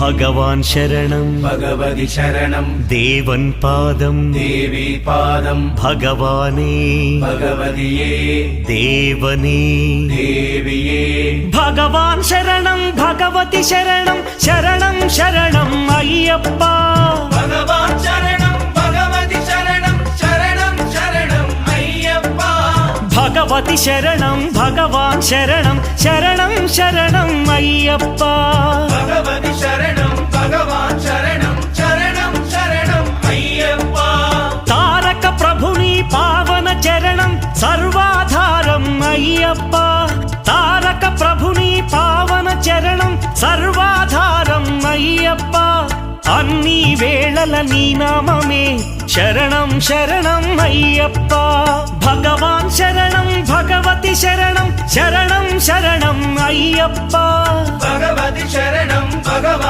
ഭഗവാൻ ശരണം ഭഗവതി ശരണം ദേവൻ പാദം ദേവി പാദം ഭഗവാനേ ഭഗവതിയേ ദേവനേ ദേവിയേ ഭഗവാൻ ശരണം ഭഗവതി ശരണം ശരണം ശരണം അയ്യപ്പ ഭഗവാൻ ശരണം ഭഗവതി ശരണം ശരണം ശരണം അയ്യപ്പ ഭഗവതി ശരണം ഭഗവാൻ ശരണം ശരണം ശരണം അയ്യപ്പ ഭഗവതി ശരണം ഭഗവാൻ ശരണം ശരണം ശരണം അയ്യപ്പ താരക ప్రభుని పావన చరణం సర్వాధారం అయ్యప్ప తారక ప్రభుని పావన చరణం సర్వాధారం అయ్యప్ప అన్ని వేళల నీ నామమే శరణం శరణం అయ్యప్ప భగవాన్ శరణం భగవతి శరణం శరణం శరణం అయ్యప్ప భగవతి శరణం భగవాన్